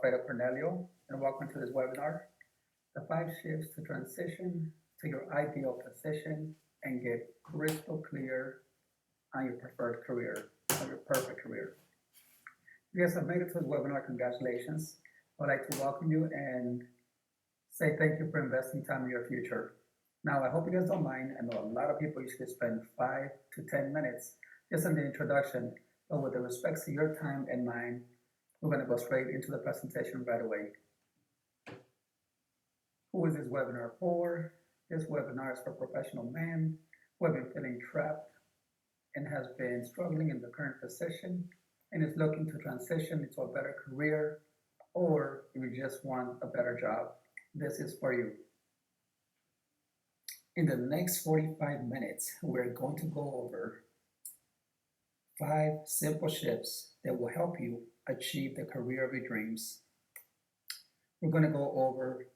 Alfredo Cornelio, and welcome to this webinar, The 5 Shifts to Transition to Your Ideal Position and Get Crystal Clear on your preferred career, on your perfect career. If you guys have made it to this webinar, congratulations. I'd like to welcome you and say thank you for investing time in your future. Now, I hope you guys don't mind. I know a lot of people usually spend 5 to 10 minutes just in the introduction, but with the respect to your time and mine, we're going to go straight into the presentation right away. Who is this webinar for? This webinar is for professional men who have been feeling trapped and has been struggling in the current position and is looking to transition into a better career, or if you just want a better job, this is for you. In the next 45 minutes, we're going to go over 5 simple shifts that will help you achieve the career of your dreams. We're going to go over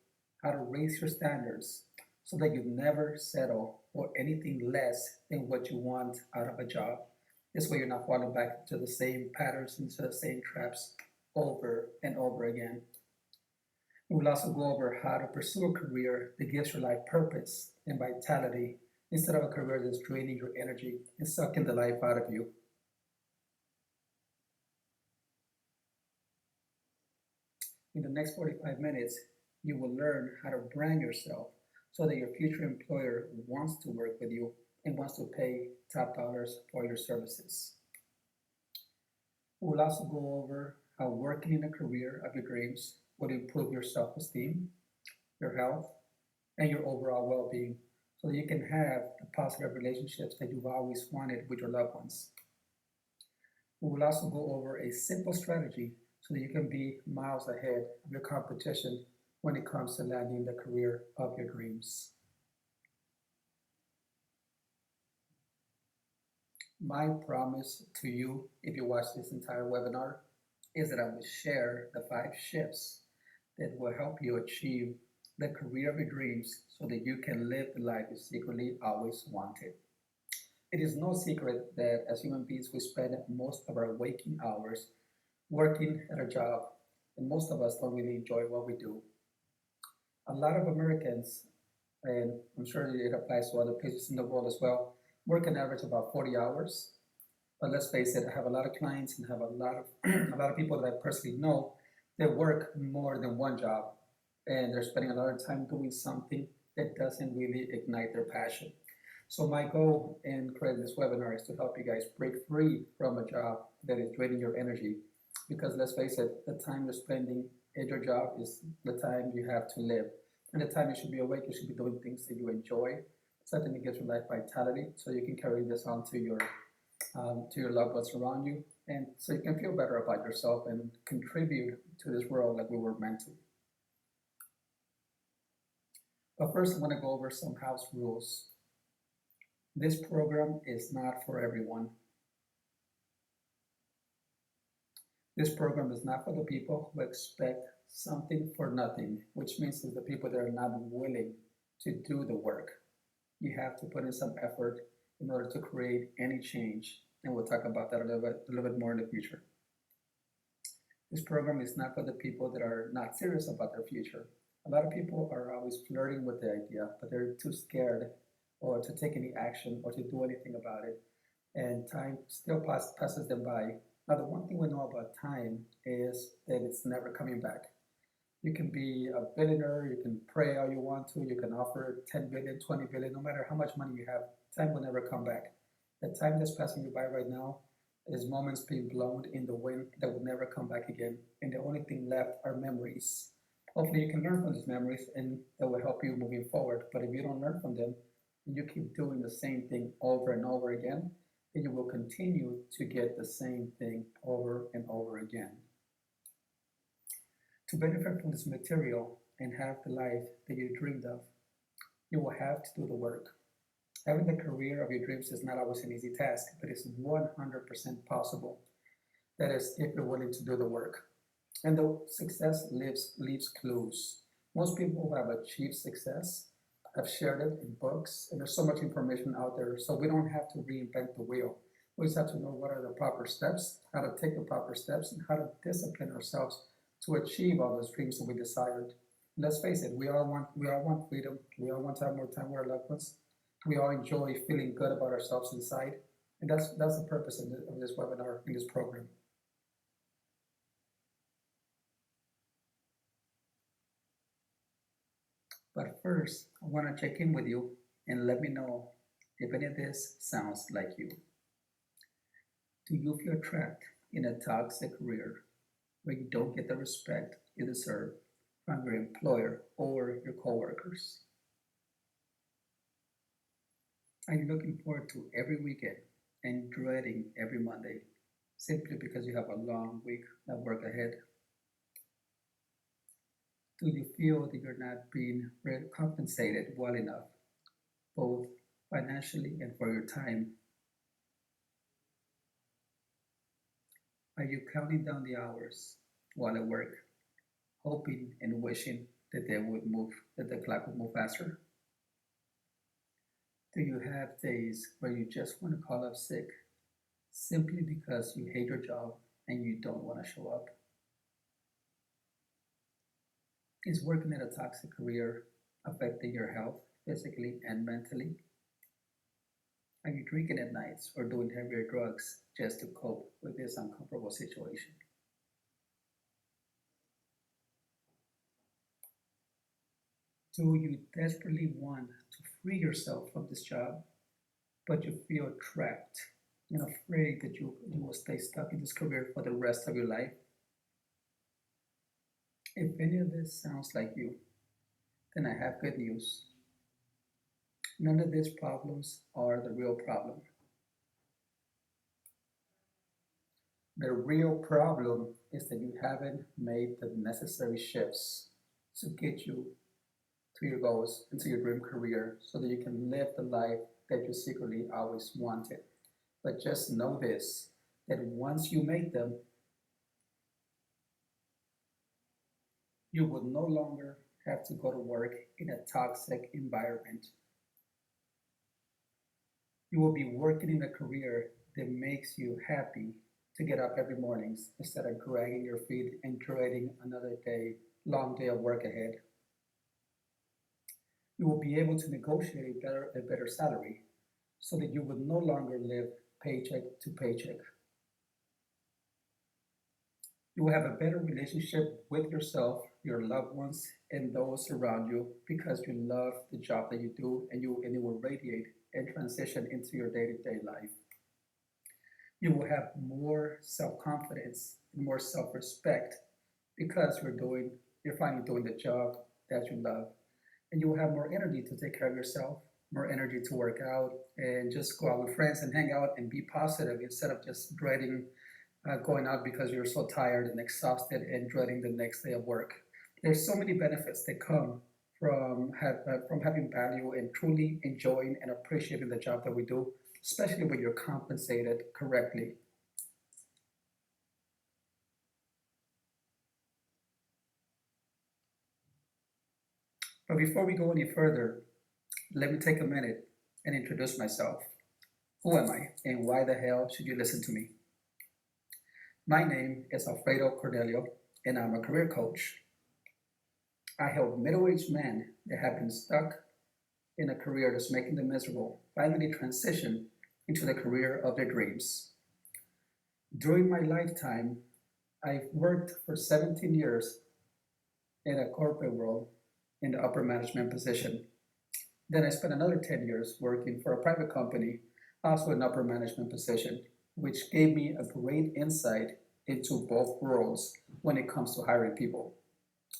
how to raise your standards so that you never settle for anything less than what you want out of a job. This way you're not falling back into the same patterns, into the same traps over and over again. We'll also go over how to pursue a career that gives your life purpose and vitality instead of a career that's draining your energy and sucking the life out of you. In the next 45 minutes, you will learn how to brand yourself so that your future employer wants to work with you and wants to pay top dollars for your services. We'll also go over how working in a career of your dreams would improve your self-esteem, your health, and your overall well-being so that you can have the positive relationships that you've always wanted with your loved ones. We will also go over a simple strategy so that you can be miles ahead of your competition when it comes to landing the career of your dreams. My promise to you, if you watch this entire webinar, is that I will share the 5 shifts that will help you achieve the career of your dreams so that you can live the life you secretly always wanted. It is no secret that as human beings, we spend most of our waking hours working at a job, and most of us don't really enjoy what we do. A lot of Americans, and I'm sure it applies to other places in the world as well, work on average about 40 hours. But let's face it, I have a lot of clients and have a lot of people that I personally know that work more than one job, and they're spending a lot of time doing something that doesn't really ignite their passion. So my goal in creating this webinar is to help you guys break free from a job that is draining your energy. Because let's face it, the time you're spending at your job is the time you have to live. And the time you should be awake, you should be doing things that you enjoy, something that gives your life vitality, so you can carry this on to your loved ones around you, and so you can feel better about yourself and contribute to this world like we were meant to. But first, I'm going to go over some house rules. This program is not for everyone. This program is not for the people who expect something for nothing, which means it's the people that are not willing to do the work. You have to put in some effort in order to create any change, and we'll talk about that a little bit more in the future. This program is not for the people that are not serious about their future. A lot of people are always flirting with the idea, but they're too scared or to take any action or to do anything about it, and time still passes them by. Now, the one thing we know about time is that it's never coming back. You can be a billionaire, you can pray all you want to, you can offer 10 billion, 20 billion, no matter how much money you have, time will never come back. The time that's passing you by right now is moments being blown in the wind that will never come back again. And the only thing left are memories. Hopefully you can learn from these memories and that will help you moving forward. But if you don't learn from them, and you keep doing the same thing over and over again, then you will continue to get the same thing over and over again. To benefit from this material and have the life that you dreamed of, you will have to do the work. Having the career of your dreams is not always an easy task, but it's 100% possible. That is, if you're willing to do the work. And the success leaves clues. Most people who have achieved success have shared it in books, and there's so much information out there, so we don't have to reinvent the wheel. We just have to know what are the proper steps, how to take the proper steps, and how to discipline ourselves to achieve all those dreams that we desired. Let's face it, we all want freedom. We all want to have more time with our loved ones. We all enjoy feeling good about ourselves inside, and that's the purpose of this webinar, in this program. But first, I want to check in with you and let me know if any of this sounds like you. Do you feel trapped in a toxic career where you don't get the respect you deserve from your employer or your coworkers? Are you looking forward to every weekend and dreading every Monday simply because you have a long week of work ahead? Do you feel that you're not being compensated well enough, both financially and for your time? Are you counting down the hours while at work, hoping and wishing that the clock would move faster? Do you have days where you just want to call up sick simply because you hate your job and you don't want to show up? Is working in a toxic career affecting your health physically and mentally? Are you drinking at nights or doing heavier drugs just to cope with this uncomfortable situation? Do you desperately want to free yourself from this job, but you feel trapped and afraid that you will stay stuck in this career for the rest of your life? If any of this sounds like you, then I have good news. None of these problems are the real problem. The real problem is that you haven't made the necessary shifts to get you to your goals and to your dream career so that you can live the life that you secretly always wanted. But just know this, that once you make them, you will no longer have to go to work in a toxic environment. You will be working in a career that makes you happy to get up every morning instead of dragging your feet and dreading another long day of work ahead. You will be able to negotiate a better salary so that you will no longer live paycheck to paycheck. You will have a better relationship with yourself, your loved ones, and those around you because you love the job that you do, and it will radiate and transition into your day-to-day life. You will have more self-confidence and more self-respect because you're finally doing the job that you love. And you will have more energy to take care of yourself, more energy to work out and just go out with friends and hang out and be positive instead of just dreading going out because you're so tired and exhausted and dreading the next day of work. There's so many benefits that come from having value and truly enjoying and appreciating the job that we do, especially when you're compensated correctly. But before we go any further, let me take a minute and introduce myself. Who am I and why the hell should you listen to me? My name is Alfredo Cornelio and I'm a career coach. I help middle-aged men that have been stuck in a career that's making them miserable finally transition into the career of their dreams. During my lifetime, I've worked for 17 years in a corporate world in the upper management position. Then I spent another 10 years working for a private company, also in upper management position, which gave me a great insight into both worlds when it comes to hiring people.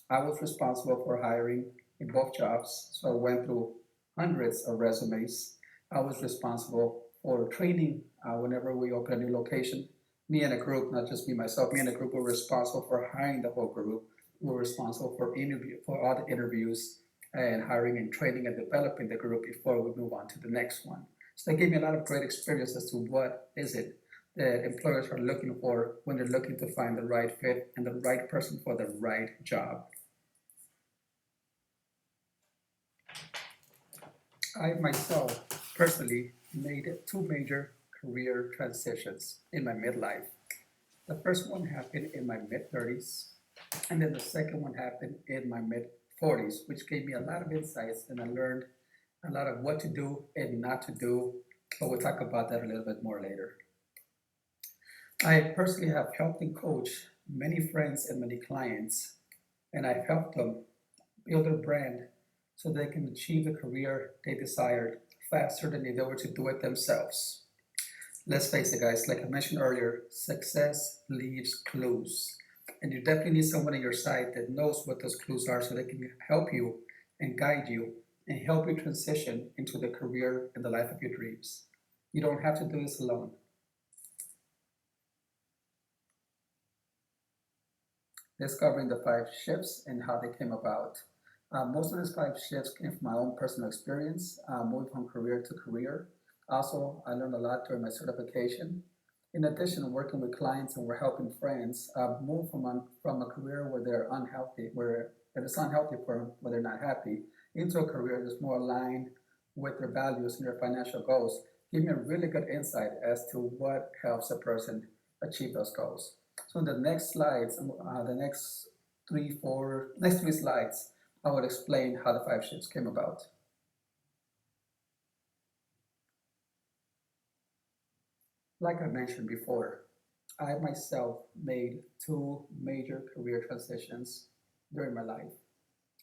I was responsible for hiring in both jobs, so I went through hundreds of resumes. I was responsible for training whenever we open a new location. Me and a group, not just me myself, me and a group were responsible for hiring the whole group. We were responsible for all the interviews and hiring and training and developing the group before we move on to the next one. So that gave me a lot of great experience as to what is it that employers are looking for when they're looking to find the right fit and the right person for the right job. I myself personally made two major career transitions in my midlife. The first one happened in my mid-30s And then the second one happened in my mid 40s, which gave me a lot of insights, and I learned a lot of what to do and not to do. But we'll talk about that a little bit more later. I personally have helped and coached many friends and many clients, and I've helped them build their brand so they can achieve the career they desired faster than they were to do it themselves. Let's face it, guys, like I mentioned earlier, success leaves clues. And you definitely need someone on your side that knows what those clues are so they can help you and guide you and help you transition into the career and the life of your dreams. You don't have to do this alone. Discovering the five shifts and how they came about. Most of these five shifts came from my own personal experience, moving from career to career. Also, I learned a lot during my certification. In addition, working with clients and we're helping friends move from a career where they're unhealthy, where it is unhealthy for them, where they're not happy, into a career that's more aligned with their values and their financial goals. Give me a really good insight as to what helps a person achieve those goals. So in the next slides, the next three slides, I will explain how the five shifts came about. Like I mentioned before, I myself made two major career transitions during my life.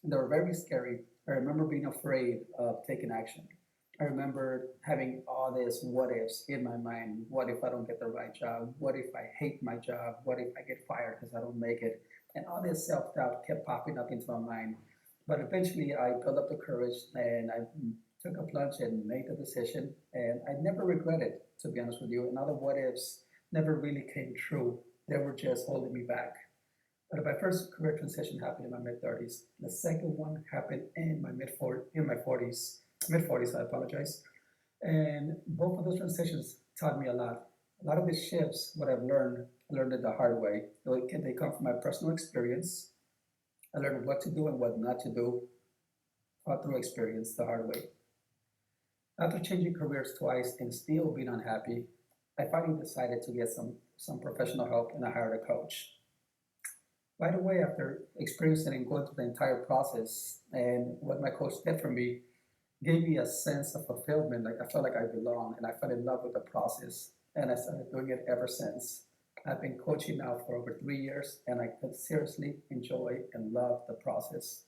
And they were very scary. I remember being afraid of taking action. I remember having all this what ifs in my mind. What if I don't get the right job? What if I hate my job? What if I get fired because I don't make it? And all this self doubt kept popping up into my mind. But eventually I built up the courage and I took a plunge and made the decision. And I never regretted, to be honest with you. And all the what ifs never really came true. They were just holding me back. But my first career transition happened in my mid 30s. The second one happened in my 40s, mid 40s. I apologize. And both of those transitions taught me a lot. A lot of the shifts, what I learned it the hard way. They come from my personal experience. I learned what to do and what not to do through experience the hard way. After changing careers twice and still being unhappy, I finally decided to get some professional help and I hired a coach. Right away, after experiencing and going through the entire process, and what my coach did for me gave me a sense of fulfillment. Like I felt like I belong, and I fell in love with the process, and I started doing it ever since. I've been coaching now for over 3 years, and I could seriously enjoy and love the process.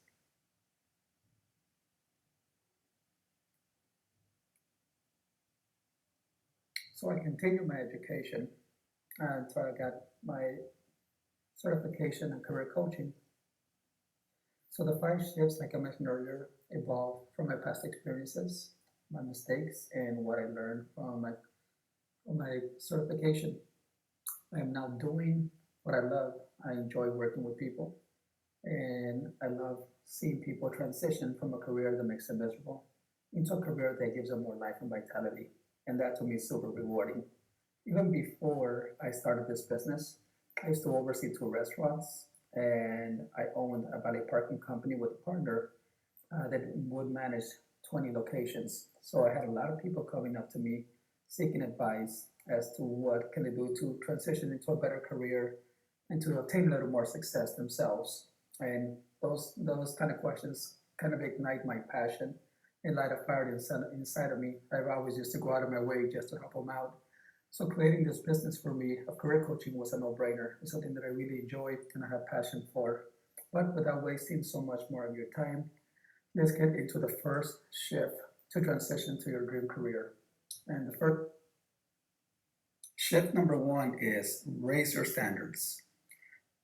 So I continued my education until I got my certification in career coaching. So the five shifts, like I mentioned earlier, evolved from my past experiences, my mistakes, and what I learned from my certification. I am now doing what I love. I enjoy working with people, and I love seeing people transition from a career that makes them miserable into a career that gives them more life and vitality. And that to me is super rewarding. Even before I started this business, I used to oversee two restaurants and I owned a valet parking company with a partner that would manage 20 locations. So I had a lot of people coming up to me seeking advice as to what can they do to transition into a better career and to obtain a little more success themselves. And those kind of questions kind of ignite my passion and light a fire inside of me. I've always used to go out of my way just to help them out. So creating this business for me of career coaching was a no-brainer. It's something that I really enjoy and I have passion for. But without wasting so much more of your time, let's get into the first shift to transition to your dream career. And the first shift number one is raise your standards.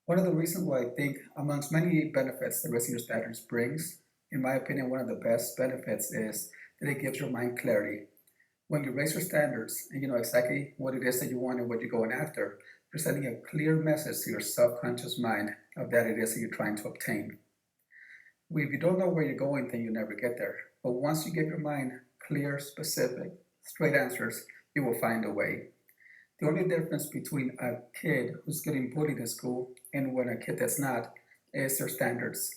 One of the reasons why I think, amongst many benefits that raising your standards brings, in my opinion, one of the best benefits is that it gives your mind clarity. When you raise your standards and you know exactly what it is that you want and what you're going after, you're sending a clear message to your subconscious mind of that it is that you're trying to obtain. If you don't know where you're going, then you never get there. But once you give your mind clear, specific, straight answers, you will find a way. The only difference between a kid who's getting bullied in school and when a kid that's not is their standards.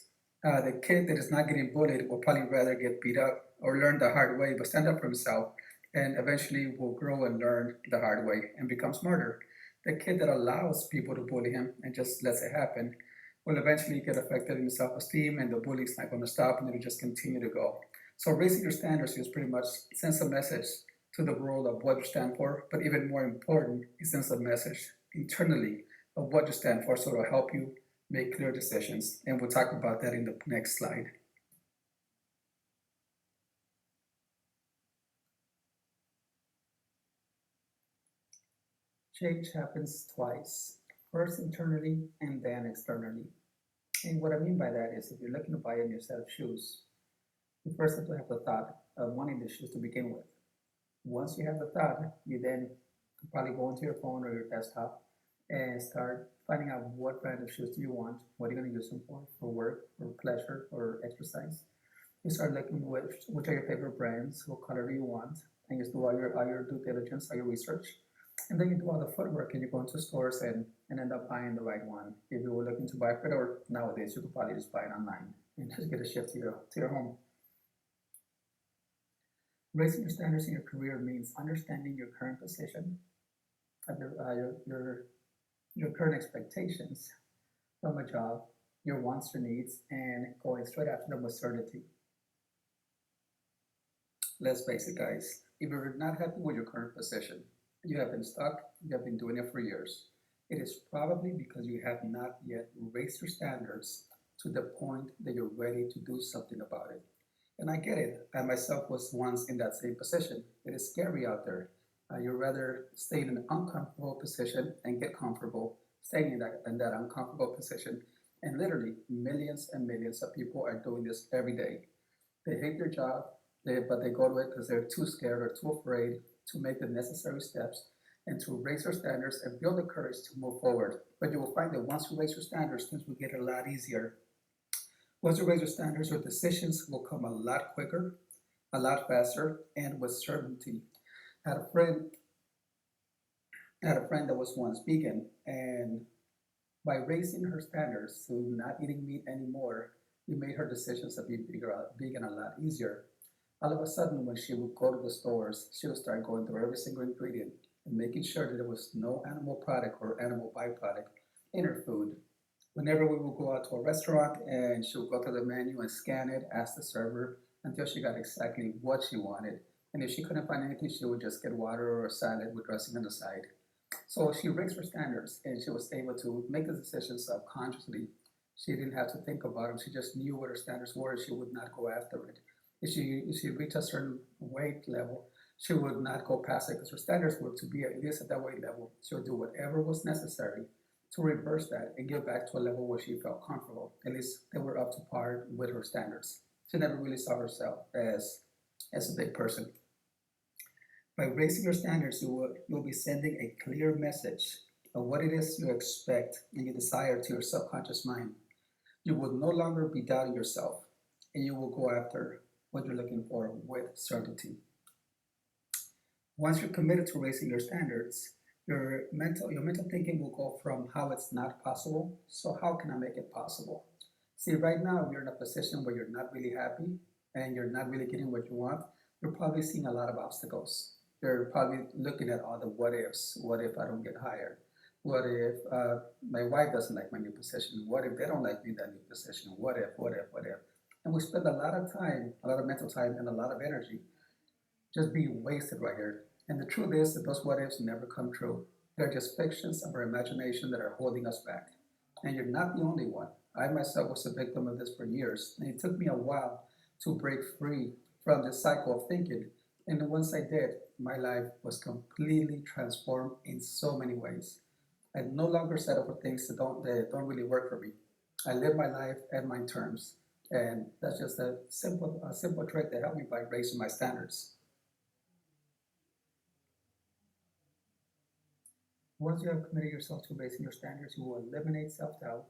The kid that is not getting bullied will probably rather get beat up or learn the hard way, but stand up for himself and eventually will grow and learn the hard way and become smarter. The kid that allows people to bully him and just lets it happen will eventually get affected in your self-esteem, and the bullying's not going to stop, and it'll just continue to go. So raising your standards is pretty much sends a message to the world of what you stand for, but even more important, it sends a message internally of what you stand for, so it'll help you make clear decisions. And we'll talk about that in the next slide. Change happens twice, first internally and then externally. And what I mean by that is if you're looking to buy a new set of shoes, you first have to have the thought of wanting the shoes to begin with. Once you have the thought, you then probably go into your phone or your desktop and start finding out what brand of shoes do you want, what are you going to use them for work, for pleasure, or exercise. You start looking which are your favorite brands, what color do you want, and you do all your due diligence, all your research. And then you do all the footwork and you go into stores and end up buying the right one. If you were looking to buy it, or nowadays you could probably just buy it online and just get it shipped to your home. Raising your standards in your career means understanding your current position, your current expectations from a job, your wants, your needs, and going straight after them with certainty. Let's face it, guys. If you're not happy with your current position, you have been stuck, you have been doing it for years. It is probably because you have not yet raised your standards to the point that you're ready to do something about it. And I get it. I myself was once in that same position. It is scary out there. You'd rather stay in an uncomfortable position and get comfortable, staying in that uncomfortable position. And literally, millions and millions of people are doing this every day. They hate their job, but they go to it because they're too scared or too afraid to make the necessary steps and to raise their standards and build the courage to move forward. But you will find that once you raise your standards, things will get a lot easier. Once you raise your standards, your decisions will come a lot quicker, a lot faster, and with certainty. I had a friend, I had a friend that was once vegan, and by raising her standards to not eating meat anymore, it made her decisions to be vegan a lot easier. All of a sudden, when she would go to the stores, she would start going through every single ingredient and making sure that there was no animal product or animal byproduct in her food. Whenever we would go out to a restaurant and she would go to the menu and scan it, ask the server until she got exactly what she wanted. And if she couldn't find anything, she would just get water or a salad with dressing on the side. So she raised her standards and she was able to make the decisions subconsciously. She didn't have to think about them. She just knew what her standards were and she would not go after it. If she reached a certain weight level, she would not go past it because her standards were to be at least at that weight level. She would do whatever was necessary to reverse that and get back to a level where she felt comfortable. At least they were up to par with her standards. She never really saw herself as a big person. By raising your standards, you'll be sending a clear message of what it is you expect and you desire to your subconscious mind. You will no longer be doubting yourself, and you will go after what you're looking for with certainty. Once you're committed to raising your standards, your mental thinking will go from how it's not possible, so how can I make it possible? See, right now you're in a position where you're not really happy and you're not really getting what you want. You're probably seeing a lot of obstacles. You're probably looking at all the what ifs. What if I don't get hired? What if my wife doesn't like my new position? What if they don't like me in that new position? What if, what if, what if? And we spend a lot of time, a lot of mental time, and a lot of energy just being wasted right here. And the truth is that those what ifs never come true. They're just fictions of our imagination that are holding us back. And you're not the only one. I myself was a victim of this for years, and it took me a while to break free from this cycle of thinking. And once I did, my life was completely transformed in so many ways. I no longer settle for things that don't really work for me. I live my life at my terms, and that's just a simple trick that helped me by raising my standards. Once you have committed yourself to raising your standards, you will eliminate self-doubt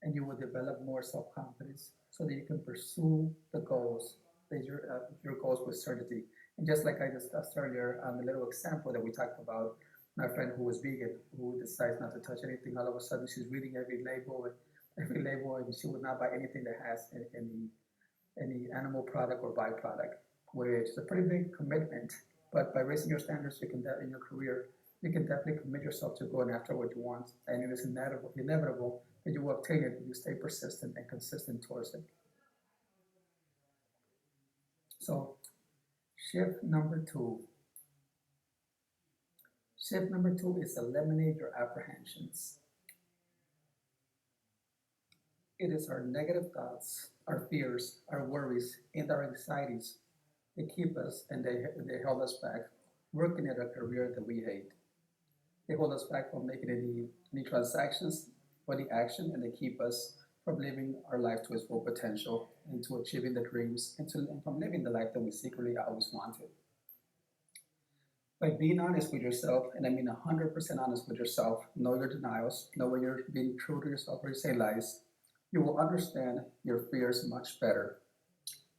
and you will develop more self-confidence so that you can pursue the goals, your goals with certainty. And just like I discussed earlier on the little example that we talked about, my friend who was vegan, who decides not to touch anything, all of a sudden she's reading every label, and she would not buy anything that has any animal product or byproduct, which is a pretty big commitment. But by raising your standards, in your career, you can definitely commit yourself to going after what you want, and it is inevitable and you will obtain it if you stay persistent and consistent towards it. So, shift number two. Shift number two is eliminate your apprehensions. It is our negative thoughts, our fears, our worries, and our anxieties that keep us and they hold us back working at a career that we hate. They hold us back from making any transactions or any action, and they keep us from living our life to its full potential and to achieving the dreams and from living the life that we secretly always wanted. By being honest with yourself, and I mean 100% honest with yourself, know your denials, know when you're being true to yourself or you say lies, you will understand your fears much better.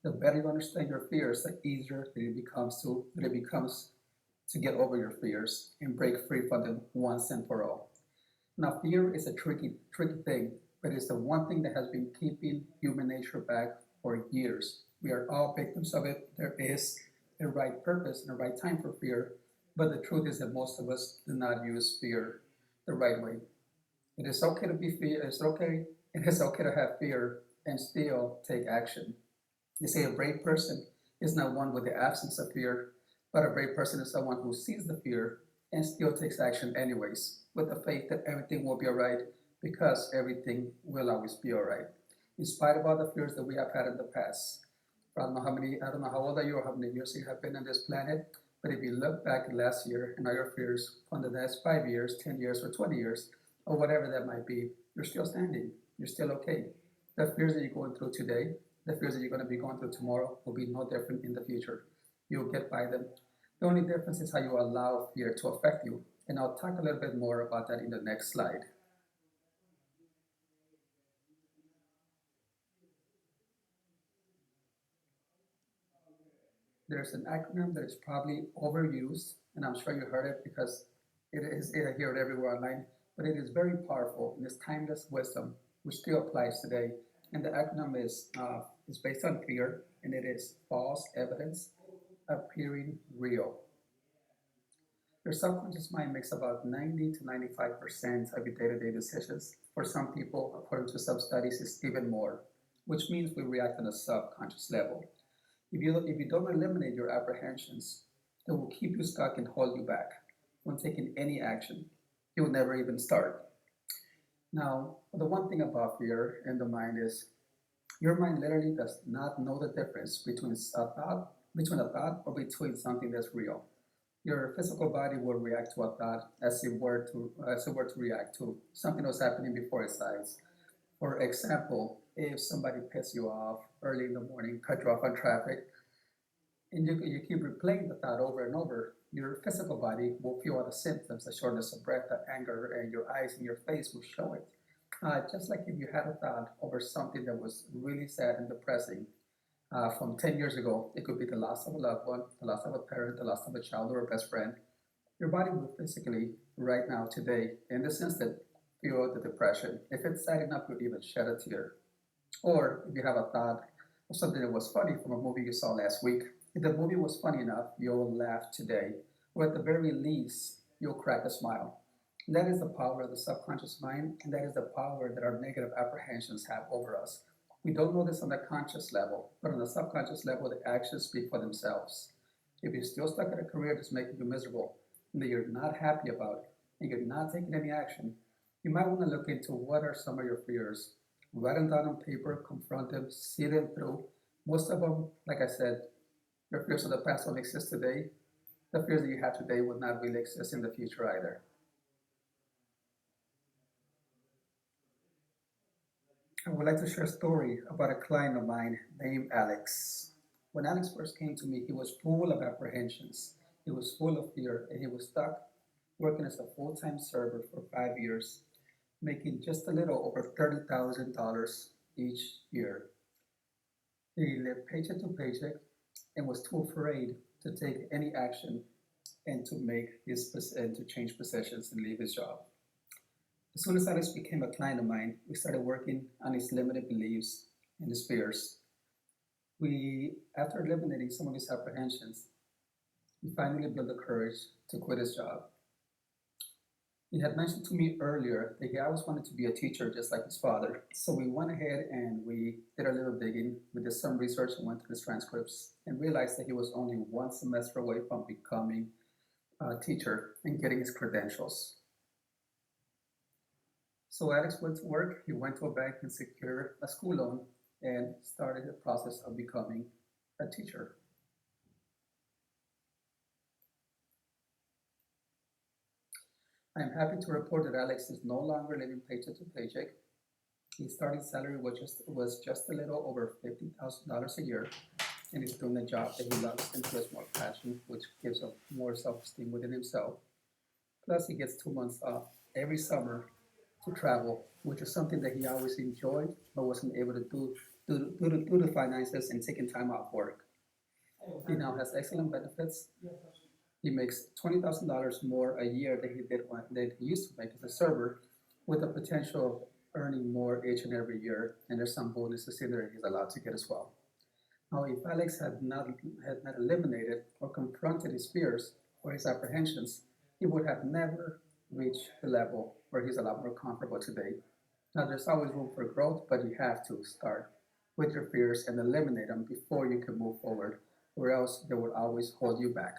The better you understand your fears, the easier it becomes to get over your fears and break free from them once and for all. Now, fear is a tricky thing, but it's the one thing that has been keeping human nature back for years. We are all victims of it. There is a right purpose and a right time for fear, but the truth is that most of us do not use fear the right way. It is okay to be fear. It's okay. It is okay to have fear and still take action. They say a brave person is not one with the absence of fear, but a brave person is someone who sees the fear and still takes action anyways, with the faith that everything will be alright because everything will always be alright. In spite of all the fears that we have had in the past. I don't know how old are you or how many years you have been on this planet, but if you look back at last year and all your fears from the last 5 years, 10 years, or 20 years, or whatever that might be, you're still standing. You're still okay. The fears that you're going through today, the fears that you're going to be going through tomorrow will be no different in the future. You'll get by them. The only difference is how you allow fear to affect you. And I'll talk a little bit more about that in the next slide. There's an acronym that is probably overused, and I'm sure you heard it because I hear it everywhere online, but it is very powerful and it's timeless wisdom, which still applies today. And the acronym is based on fear, and it is false evidence appearing real. Your subconscious mind makes about 90 to 95% of your day-to-day decisions. For some people, according to some studies, it's even more, which means we react on a subconscious level. If you don't eliminate your apprehensions, they will keep you stuck and hold you back from taking any action. You'll never even start. Now, the one thing about fear in the mind is your mind literally does not know the difference between a thought or between something that's real. Your physical body will react to a thought as it were to react to something that's happening before its eyes. For example, if somebody pisses you off early in the morning, cut you off on traffic, and you keep replaying the thought over and over, your physical body will feel all the symptoms, the shortness of breath, the anger, and your eyes and your face will show it. Just like if you had a thought over something that was really sad and depressing from 10 years ago, it could be the loss of a loved one, the loss of a parent, the loss of a child or a best friend. Your body will physically, right now, today, in this instant, feel the depression. If it's sad enough, you'll even shed a tear. Or if you have a thought of something that was funny from a movie you saw last week, if the movie was funny enough, you'll laugh today. Or at the very least, you'll crack a smile. And that is the power of the subconscious mind, and that is the power that our negative apprehensions have over us. We don't know this on the conscious level, but on the subconscious level, the actions speak for themselves. If you're still stuck in a career that's making you miserable, and that you're not happy about, and you're not taking any action, you might want to look into what are some of your fears. Write them down on paper, confront them, see them through. Most of them, like I said, your fears of the past don't exist today. The fears that you have today would not really exist in the future either. I would like to share a story about a client of mine named Alex. When Alex first came to me, he was full of apprehensions. He was full of fear, and he was stuck working as a full-time server for 5 years, making just a little over $30,000 each year. He lived paycheck to paycheck and was too afraid to take any action and to change positions and leave his job. As soon as Alex became a client of mine, we started working on his limited beliefs and his fears. After eliminating some of his apprehensions, he finally built the courage to quit his job. He had mentioned to me earlier that he always wanted to be a teacher just like his father. So we went ahead and we did a little digging. We did some research and went through his transcripts and realized that he was only one semester away from becoming a teacher and getting his credentials. So Alex went to work. He went to a bank and secured a school loan and started the process of becoming a teacher. I am happy to report that Alex is no longer living paycheck to paycheck. His starting salary was just a little over $50,000 a year, and he's doing a job that he loves and feels more passion, which gives him more self-esteem within himself. Plus, he gets 2 months off every summer to travel, which is something that he always enjoyed but wasn't able to do due to finances and taking time off work. He now has excellent benefits. He makes $20,000 more a year than he used to make as a server, with the potential of earning more each and every year. And there's some bonuses in there he's allowed to get as well. Now, if Alex had not eliminated or confronted his fears or his apprehensions, he would have never reached the level where he's a lot more comfortable today. Now, there's always room for growth, but you have to start with your fears and eliminate them before you can move forward, or else they will always hold you back.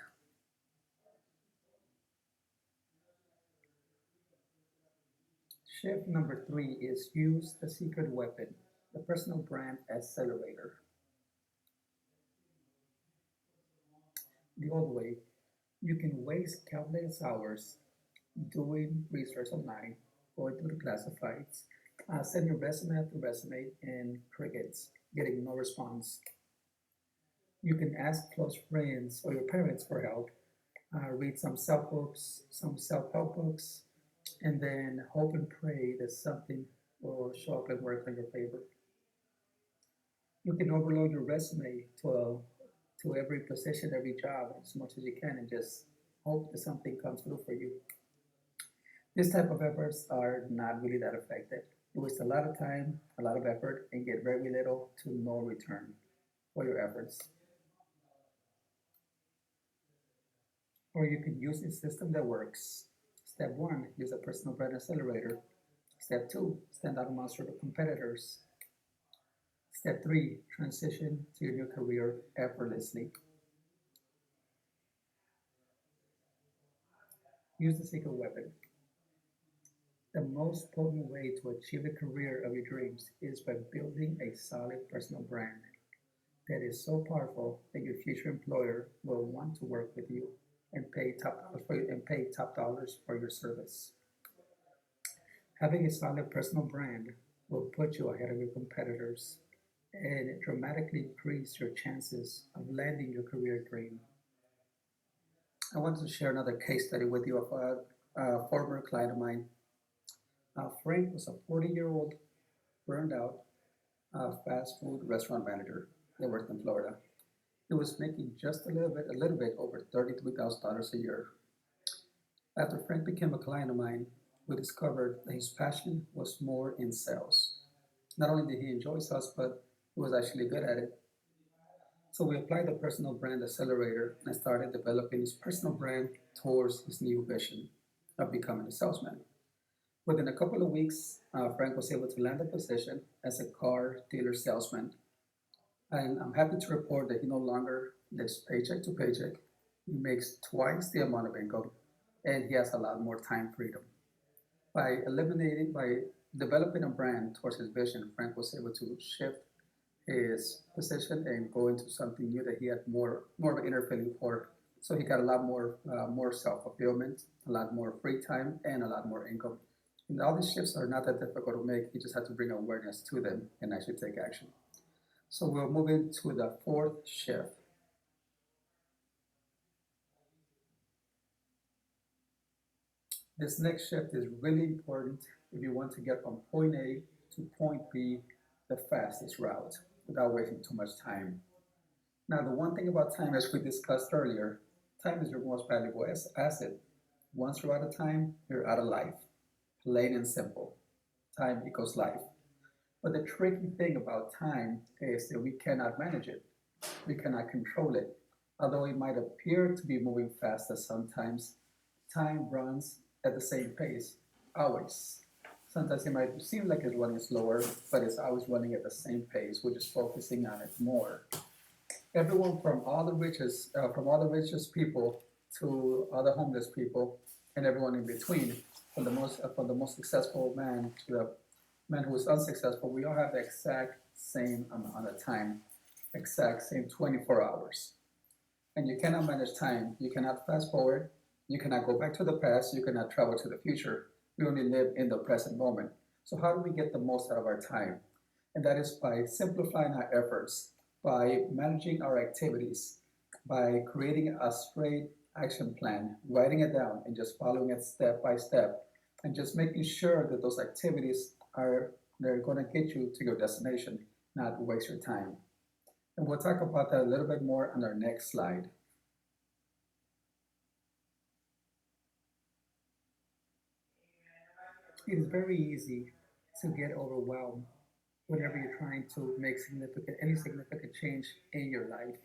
Shift number 3 is use the secret weapon, the personal brand accelerator. The old way, you can waste countless hours doing research online, going through the classifieds, send your resume after resume, and crickets, getting no response. You can ask close friends or your parents for help, read some self books, some self help books, and then hope and pray that something will show up and work in your favor. You can overload your resume to every position, every job as much as you can, and just hope that something comes through for you. This type of efforts are not really that effective. You waste a lot of time, a lot of effort, and get very little to no return for your efforts. Or you can use a system that works. Step one, use a personal brand accelerator. Step two, stand out amongst your competitors. Step three, transition to your new career effortlessly. Use the secret weapon. The most potent way to achieve the career of your dreams is by building a solid personal brand that is so powerful that your future employer will want to work with you and pay top dollars for your service. Having a solid personal brand will put you ahead of your competitors and dramatically increase your chances of landing your career dream. I wanted to share another case study with you of a former client of mine. Frank was a 40-year-old, burned out fast food restaurant manager that worked in Florida. He was making just a little bit over $33,000 a year. After Frank became a client of mine, we discovered that his passion was more in sales. Not only did he enjoy sales, but he was actually good at it. So we applied the personal brand accelerator and started developing his personal brand towards his new vision of becoming a salesman. Within a couple of weeks, Frank was able to land a position as a car dealer salesman. And I'm happy to report that he no longer lives paycheck to paycheck. He makes twice the amount of income and he has a lot more time freedom. By developing a brand towards his vision, Frank was able to shift his position and go into something new that he had more of an inner feeling for. So he got a lot more self fulfillment, a lot more free time, and a lot more income. And all these shifts are not that difficult to make. You just have to bring awareness to them and actually take action. So we'll move into the fourth shift. This next shift is really important if you want to get from point A to point B the fastest route without wasting too much time. Now, the one thing about time, as we discussed earlier, time is your most valuable asset. Once you're out of time, you're out of life. Plain and simple. Time equals life. But the tricky thing about time is that we cannot manage it. We cannot control it. Although it might appear to be moving faster sometimes, time runs at the same pace, always. Sometimes it might seem like it's running slower, but it's always running at the same pace. We're just focusing on it more. Everyone from all the richest people to other homeless people, and everyone in between, from the most successful man to the man who is unsuccessful, we all have the exact same amount of time, exact same 24 hours. And you cannot manage time. You cannot fast forward. You cannot go back to the past. You cannot travel to the future. We only live in the present moment. So how do we get the most out of our time? And that is by simplifying our efforts, by managing our activities, by creating a straight action plan, writing it down and just following it step by step, and just making sure that those activities are they're going to get you to your destination, not waste your time. And we'll talk about that a little bit more on our next slide. It is very easy to get overwhelmed whenever you're trying to make any significant change in your life.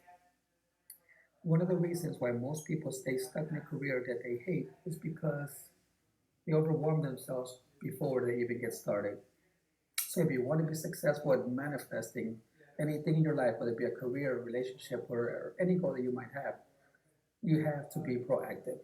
One of the reasons why most people stay stuck in a career that they hate is because they overwhelm themselves before they even get started. So if you want to be successful at manifesting anything in your life, whether it be a career, a relationship, or any goal that you might have, you have to be proactive.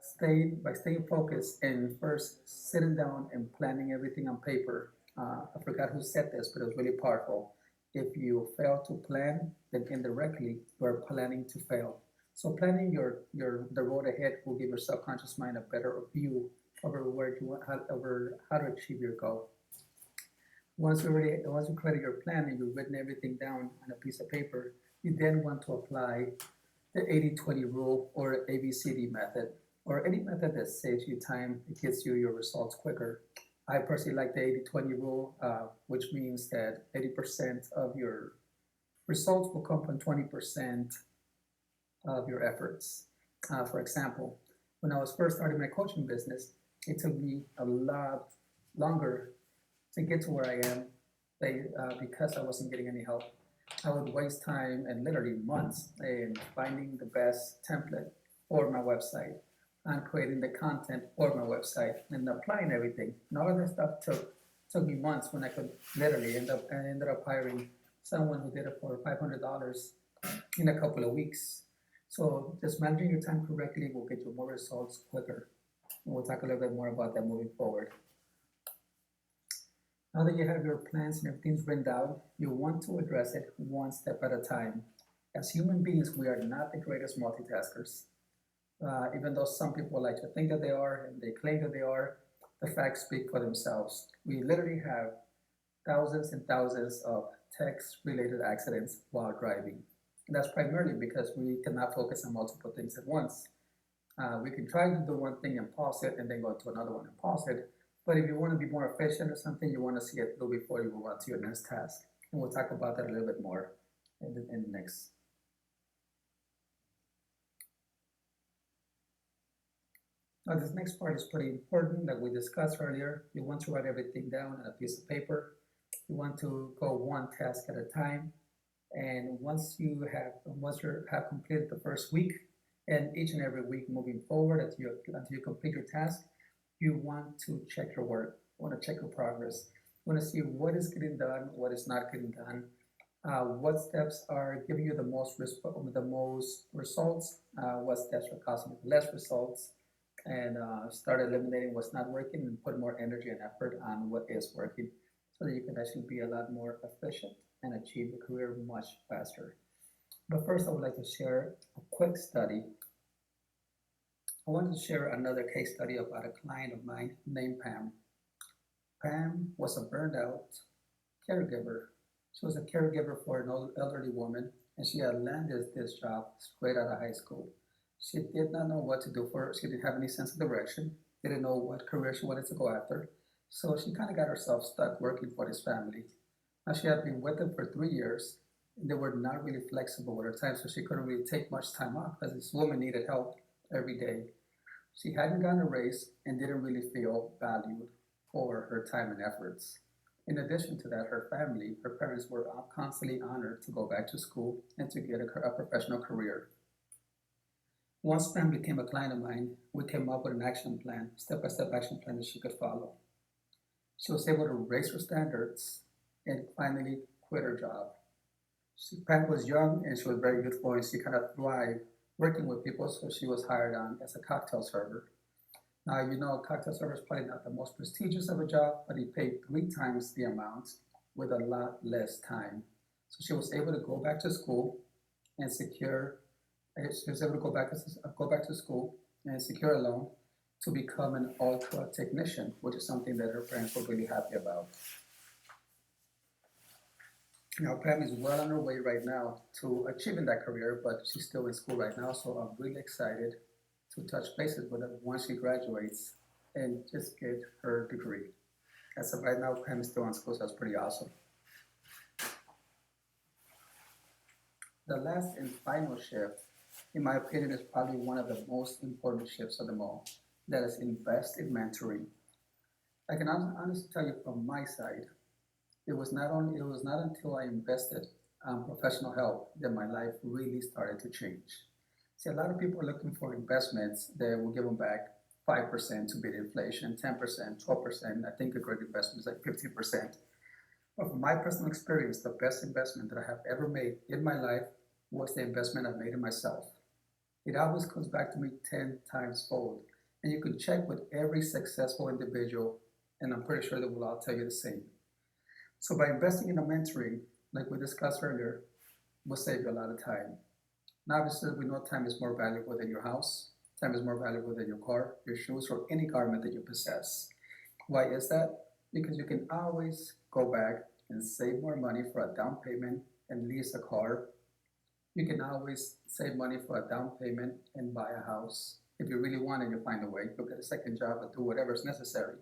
Staying focused and first sitting down and planning everything on paper. I forgot who said this, but it was really powerful. If you fail to plan, then indirectly you're planning to fail. So planning your the road ahead will give your subconscious mind a better view over where you want over how to achieve your goal. Once you create your plan and you've written everything down on a piece of paper, you then want to apply the 80-20 rule or ABCD method, or any method that saves you time, it gets you your results quicker. I personally like the 80-20 rule, which means that 80% of your results will come from 20% of your efforts. For example, when I was first starting my coaching business, it took me a lot longer to get to where I am because I wasn't getting any help. I would waste time and literally months in finding the best template for my website and creating the content for my website and applying everything. And all of that stuff took me months when I could literally I ended up hiring someone who did it for $500 in a couple of weeks. So just managing your time correctly will get you more results quicker. And we'll talk a little bit more about that moving forward. Now that you have your plans and everything's written down, you want to address it one step at a time. As human beings, we are not the greatest multitaskers. Even though some people like to think that they are and they claim that they are, the facts speak for themselves. We literally have thousands and thousands of text-related accidents while driving. And that's primarily because we cannot focus on multiple things at once. We can try to do one thing and pause it and then go to another one and pause it. But if you want to be more efficient or something, you want to see it through before you move on to your next task. And we'll talk about that a little bit more in the next. Now, this next part is pretty important that we discussed earlier. You want to write everything down on a piece of paper. You want to go one task at a time. And once you have completed the first week, and each and every week moving forward until you complete your task, you want to check your work. You want to check your progress. You want to see what is getting done, what is not getting done, what steps are giving you the most results, what steps are causing less results, and start eliminating what's not working and put more energy and effort on what is working so that you can actually be a lot more efficient and achieve your career much faster. But first, I would like to share a quick study. I wanted to share another case study about a client of mine named Pam. Pam was a burned out caregiver. She was a caregiver for an elderly woman, and she had landed this job straight out of high school. She did not know what to do for her. She didn't have any sense of direction, didn't know what career she wanted to go after. So she kind of got herself stuck working for this family. Now, she had been with them for 3 years. And they were not really flexible with her time, so she couldn't really take much time off because this woman needed help every day. She hadn't gotten a raise and didn't really feel valued for her time and efforts. In addition to that, her family, her parents were constantly honored to go back to school and to get a professional career. Once Pam became a client of mine, we came up with an action plan, step-by-step action plan that she could follow. She was able to raise her standards and finally quit her job. Pam was young and she was very youthful and she kind of thrived working with people, so she was hired on as a cocktail server. Now, you know, a cocktail server is probably not the most prestigious of a job, but he paid 3 times the amount with a lot less time. So she was able to go back to school and secure, she was able to go back to school and secure a loan to become an ultra technician, which is something that her parents were really happy about. Now, Pam is well on her way right now to achieving that career, but she's still in school right now, so I'm really excited to touch bases with her once she graduates and just get her degree. As of right now, Pam is still in school, so that's pretty awesome. The last and final shift, in my opinion, is probably one of the most important shifts of them all. That is invest in mentoring. I can honestly tell you from my side, it was not until I invested professional help that my life really started to change. See, a lot of people are looking for investments that will give them back 5% to beat inflation, 10%, 12%. I think a great investment is like 15%. But from my personal experience, the best investment that I have ever made in my life was the investment I've made in myself. It always comes back to me 10 times fold. And you can check with every successful individual, and I'm pretty sure they will all tell you the same. So by investing in a mentoring, like we discussed earlier, will save you a lot of time. Now, obviously, we know time is more valuable than your house. Time is more valuable than your car, your shoes, or any garment that you possess. Why is that? Because you can always go back and save more money for a down payment and lease a car. You can always save money for a down payment and buy a house. If you really want it, you'll find a way. You'll get a second job or do whatever is necessary.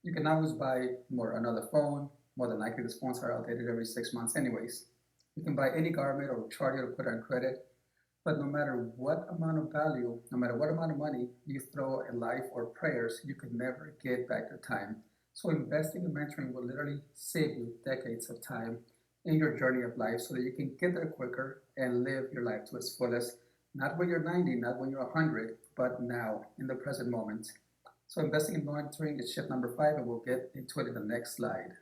You can always buy more another phone. More than likely, these phones are outdated every 6 months, anyways. You can buy any garment or charger to put on credit. But no matter what amount of value, no matter what amount of money you throw at life or prayers, you can never get back your time. So investing in mentoring will literally save you decades of time in your journey of life so that you can get there quicker and live your life to its fullest. Not when you're 90, not when you're 100, but now in the present moment. So investing in mentoring is shift number 5, and we'll get into it in the next slide.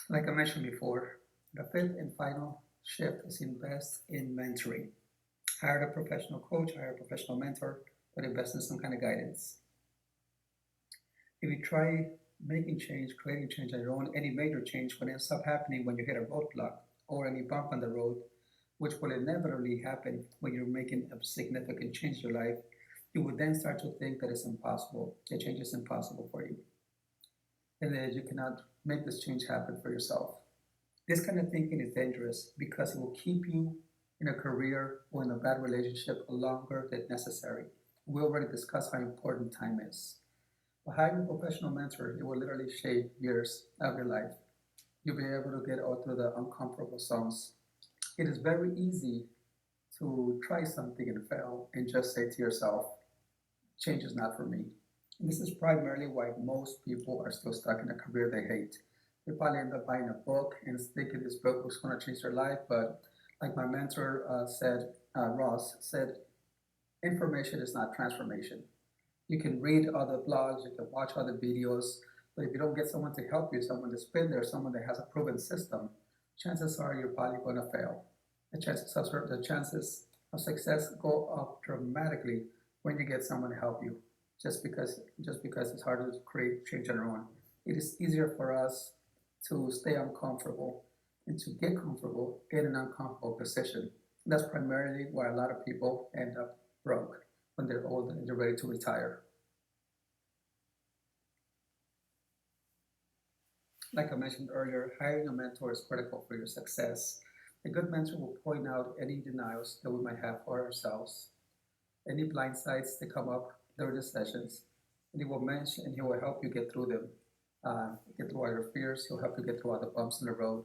Like I mentioned before, the fifth and final shift is invest in mentoring. Hire a professional coach, hire a professional mentor, but invest in some kind of guidance. If you try making change, creating change on your own, any major change will ends up happening when you hit a roadblock or any bump on the road, which will inevitably happen when you're making a significant change in your life, you would then start to think that it's impossible, that change is impossible for you, and that you cannot make this change happen for yourself. This kind of thinking is dangerous because it will keep you in a career or in a bad relationship longer than necessary. We already discussed how important time is. By hiring a professional mentor, it will literally shave years of your life. You'll be able to get out through the uncomfortable zones. It is very easy to try something and fail and just say to yourself, change is not for me. And this is primarily why most people are still stuck in a career they hate. They probably end up buying a book and thinking this book was going to change their life, but like my mentor Ross said, information is not transformation. You can read other blogs, you can watch other videos, but if you don't get someone to help you, someone that's been there, someone that has a proven system, chances are you're probably going to fail. The chances of success go up dramatically when you get someone to help you. Just because it's harder to create change on our own. It is easier for us to stay uncomfortable and to get comfortable in an uncomfortable position. And that's primarily why a lot of people end up broke when they're old and they're ready to retire. Like I mentioned earlier, hiring a mentor is critical for your success. A good mentor will point out any denials that we might have for ourselves, any blind sides that come up during the sessions, and he will mention and he will help you get through them, get through all your fears. He'll help you get through all the bumps in the road.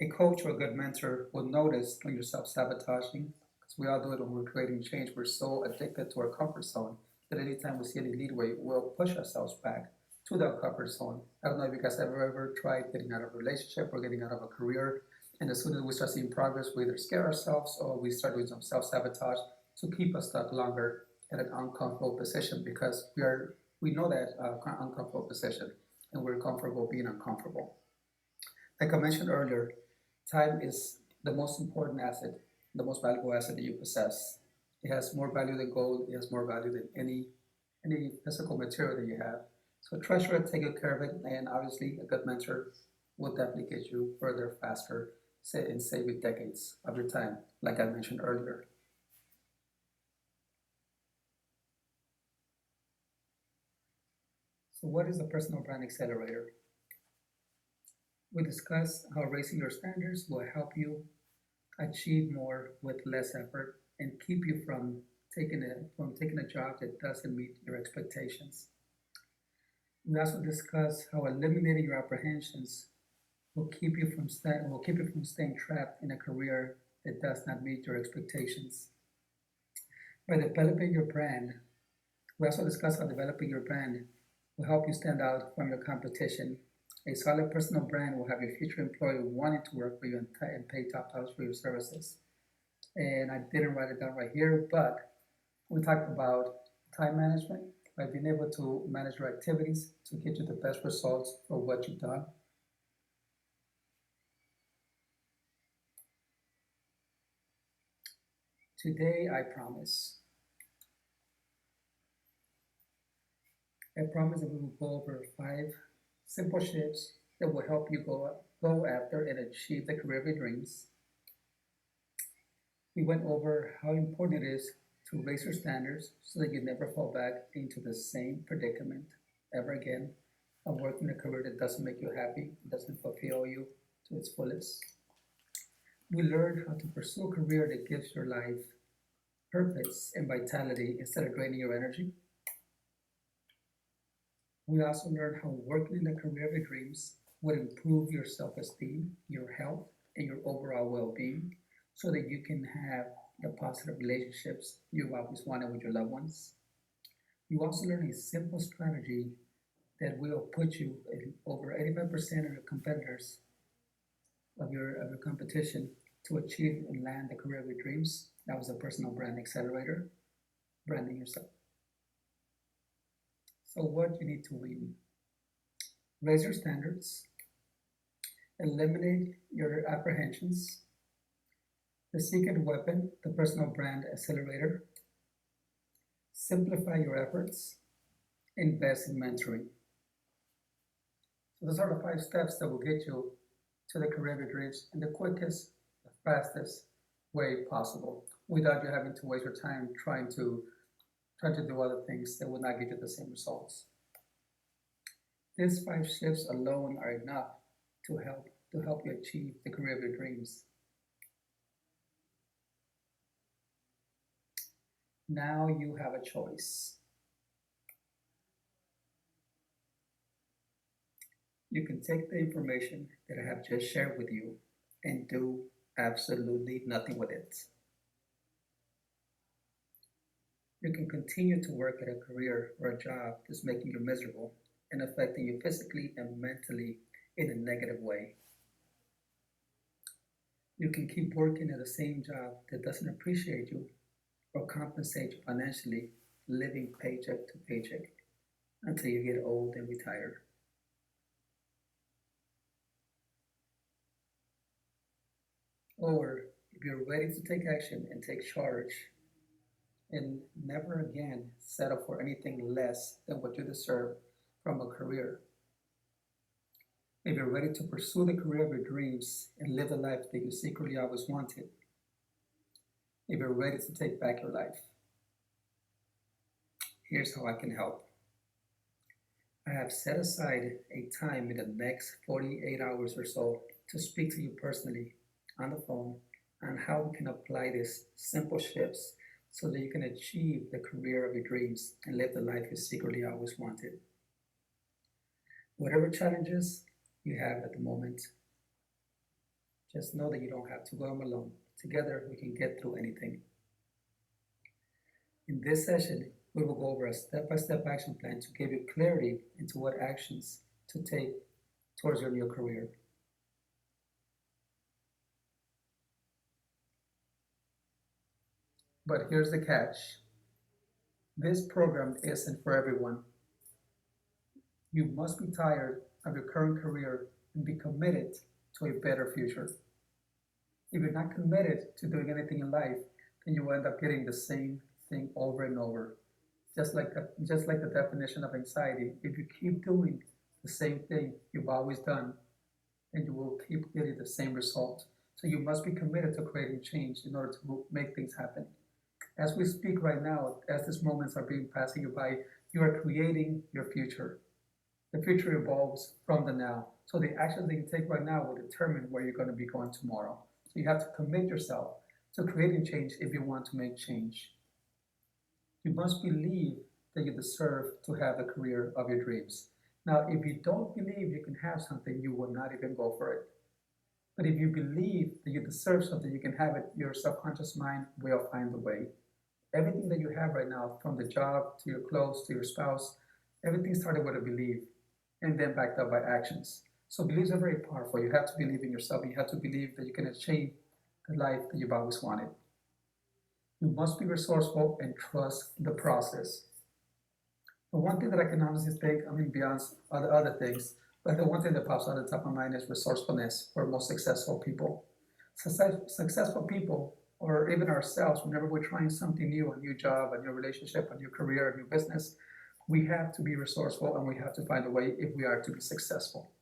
A coach or a good mentor will notice when you're self-sabotaging, because we all do it when we're creating change. We're so addicted to our comfort zone that anytime we see any leadway, we'll push ourselves back to that comfort zone. I don't know if you guys have ever tried getting out of a relationship or getting out of a career, And as soon as we start seeing progress, we either scare ourselves or we start doing some self-sabotage to keep us stuck longer at an uncomfortable position because we know that uncomfortable position and we're comfortable being uncomfortable. Like I mentioned earlier, time is the most important asset, the most valuable asset that you possess. It has more value than gold. It has more value than any physical material that you have. So treasure it, take good care of it, and obviously a good mentor will definitely get you further, faster, and save you decades of your time, like I mentioned earlier. So what is a personal brand accelerator? We discuss how raising your standards will help you achieve more with less effort and keep you from taking a job that doesn't meet your expectations. We also discuss how eliminating your apprehensions will keep you from staying trapped in a career that does not meet your expectations. By developing your brand, we also discuss how developing your brand will help you stand out from your competition. A solid personal brand will have your future employer wanting to work for you and pay top dollars for your services. And I didn't write it down right here, but we talked about time management by being able to manage your activities to get you the best results for what you've done. Today, I promise that we will go over 5 simple shifts that will help you go after and achieve the career of your dreams. We went over how important it is to raise your standards so that you never fall back into the same predicament ever again of working a career that doesn't make you happy, doesn't fulfill you to its fullest. We learned how to pursue a career that gives your life purpose and vitality instead of draining your energy. We also learned how working in the career of your dreams would improve your self esteem, your health, and your overall well being so that you can have the positive relationships you've always wanted with your loved ones. You also learn a simple strategy that will put you in over 85% of your competitors of your competition to achieve and land the career of your dreams. That was a personal brand accelerator, branding yourself. So what you need to win: raise your standards, eliminate your apprehensions, the secret weapon, the personal brand accelerator, simplify your efforts, invest in mentoring. So those are the 5 steps that will get you to the career of your dreams in the quickest, the fastest way possible, without you having to waste your time trying to do other things that will not get you the same results. These 5 shifts alone are enough to help you achieve the career of your dreams. Now you have a choice. You can take the information that I have just shared with you and do absolutely nothing with it. You can continue to work at a career or a job that's making you miserable and affecting you physically and mentally in a negative way. You can keep working at the same job that doesn't appreciate you or compensate you financially, living paycheck to paycheck until you get old and retire. Or if you're ready to take action and take charge and never again settle for anything less than what you deserve from a career. If you're ready to pursue the career of your dreams and live the life that you secretly always wanted. If you're ready to take back your life. Here's how I can help. I have set aside a time in the next 48 hours or so to speak to you personally on the phone on how we can apply these simple shifts so that you can achieve the career of your dreams and live the life you secretly always wanted. Whatever challenges you have at the moment, just know that you don't have to go alone. Together, we can get through anything. In this session, we will go over a step-by-step action plan to give you clarity into what actions to take towards your new career. But here's the catch. This program isn't for everyone. You must be tired of your current career and be committed to a better future. If you're not committed to doing anything in life, then you will end up getting the same thing over and over. Just like the definition of anxiety, if you keep doing the same thing you've always done, then you will keep getting the same result. So you must be committed to creating change in order to make things happen. As we speak right now, as these moments are being passing you by, you are creating your future. The future evolves from the now. So the actions that you take right now will determine where you're going to be going tomorrow. So you have to commit yourself to creating change if you want to make change. You must believe that you deserve to have the career of your dreams. Now, if you don't believe you can have something, you will not even go for it. But if you believe that you deserve something, you can have it, your subconscious mind will find a way. Everything that you have right now, from the job to your clothes to your spouse, everything started with a belief and then backed up by actions. So beliefs are very powerful. You have to believe in yourself. You have to believe that you can achieve the life that you've always wanted. You must be resourceful and trust the process. The one thing that I can honestly think, I mean, beyond other things, but the one thing that pops out of the top of my mind is resourcefulness for most successful people. Successful people, or even ourselves, whenever we're trying something new, a new job, a new relationship, a new career, a new business, we have to be resourceful and we have to find a way if we are to be successful.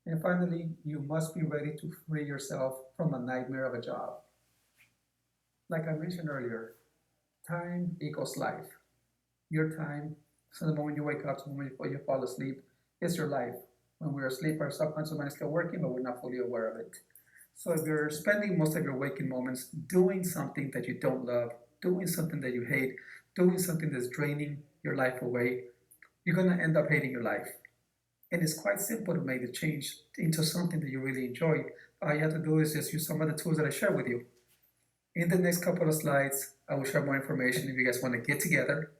And finally, you must be ready to free yourself from a nightmare of a job. Like I mentioned earlier, time equals life. Your time, from the moment you wake up to the moment you fall asleep, is your life. When we're asleep, our subconscious mind is still working, but we're not fully aware of it. So if you're spending most of your waking moments doing something that you don't love, doing something that you hate, doing something that's draining your life away, you're going to end up hating your life. And it's quite simple to make the change into something that you really enjoy. All you have to do is just use some of the tools that I share with you. In the next couple of slides, I will share more information if you guys want to get together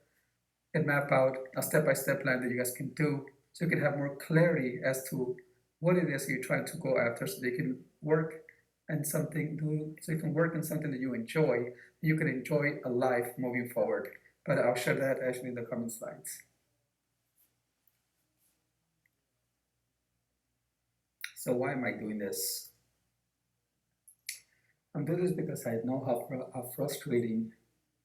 and map out a step-by-step plan that you guys can do so you can have more clarity as to what it is you're trying to go after so that you can work and so you can work on something that you enjoy, you can enjoy a life moving forward. But I'll share that actually in the coming slides. So why am I doing this? I'm doing this because I know how frustrating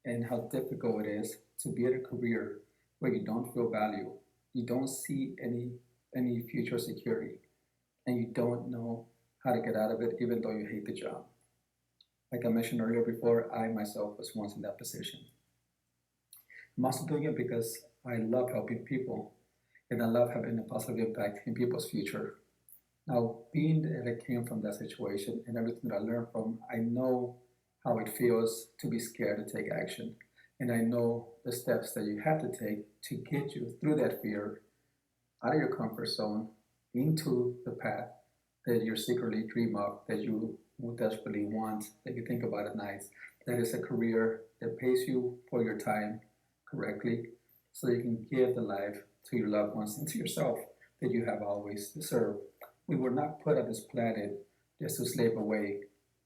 and how difficult it is to be in a career where you don't feel value, you don't see any future security, and you don't know how to get out of it even though you hate the job. Like I mentioned earlier before, I myself was once in that position. I'm also doing it because I love helping people and I love having a positive impact in people's future. Now, being that I came from that situation and everything that I learned from, I know how it feels to be scared to take action. And I know the steps that you have to take to get you through that fear, out of your comfort zone, into the path that you secretly dream of, that you desperately want, that you think about at night. That is a career that pays you for your time correctly so you can give the life to your loved ones and to yourself that you have always deserved. We were not put on this planet just to slave away.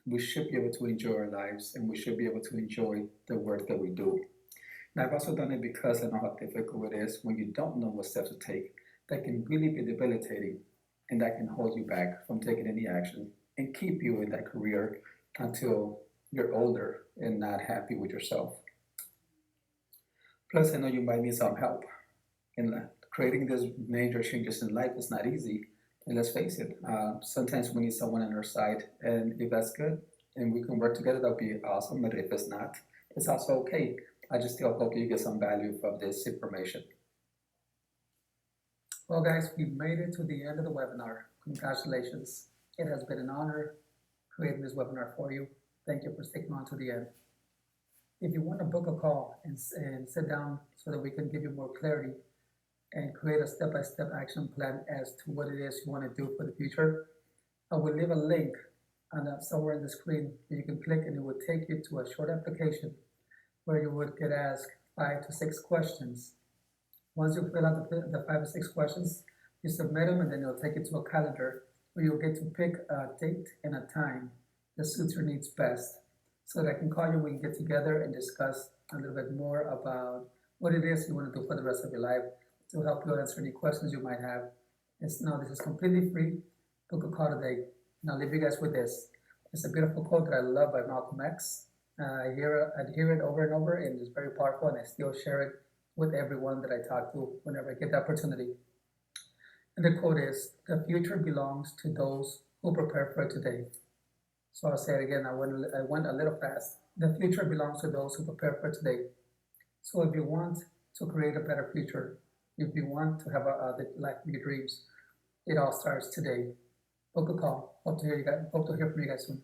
We should be able to enjoy our lives and we should be able to enjoy the work that we do. And I've also done it because I know how difficult it is when you don't know what steps to take. That can really be debilitating and that can hold you back from taking any action and keep you in that career until you're older and not happy with yourself. Plus, I know you might need some help. And creating these major changes in life is not easy. And let's face it, sometimes we need someone on our side. And if that's good and we can work together, that'll be awesome. But if it's not, it's also okay. I just still hope you get some value from this information. Well, guys, we made it to the end of the webinar. Congratulations. It has been an honor creating this webinar for you. Thank you for sticking on to the end. If you want to book a call and sit down so that we can give you more clarity and create a step-by-step action plan as to what it is you want to do for the future, I will leave a link somewhere on the screen that you can click and it will take you to a short application where you would get asked 5 to 6 questions. Once you fill out the 5 or 6 questions, you submit them and then it'll take you to a calendar where you'll get to pick a date and a time that suits your needs best. so that I can call you, we can get together and discuss a little bit more about what it is you want to do for the rest of your life to help you answer any questions you might have. This is completely free. Book a call today. And I'll leave you guys with this. It's a beautiful quote that I love by Malcolm X. I hear it over and over, and it's very powerful, and I still share it with everyone that I talk to whenever I get the opportunity. And the quote is, "The future belongs to those who prepare for it today." So I'll say it again. I went a little fast. The future belongs to those who prepare for it today. So if you want to create a better future, if you want to have the life of your dreams, it all starts today. Book a call. Hope to hear from you guys soon.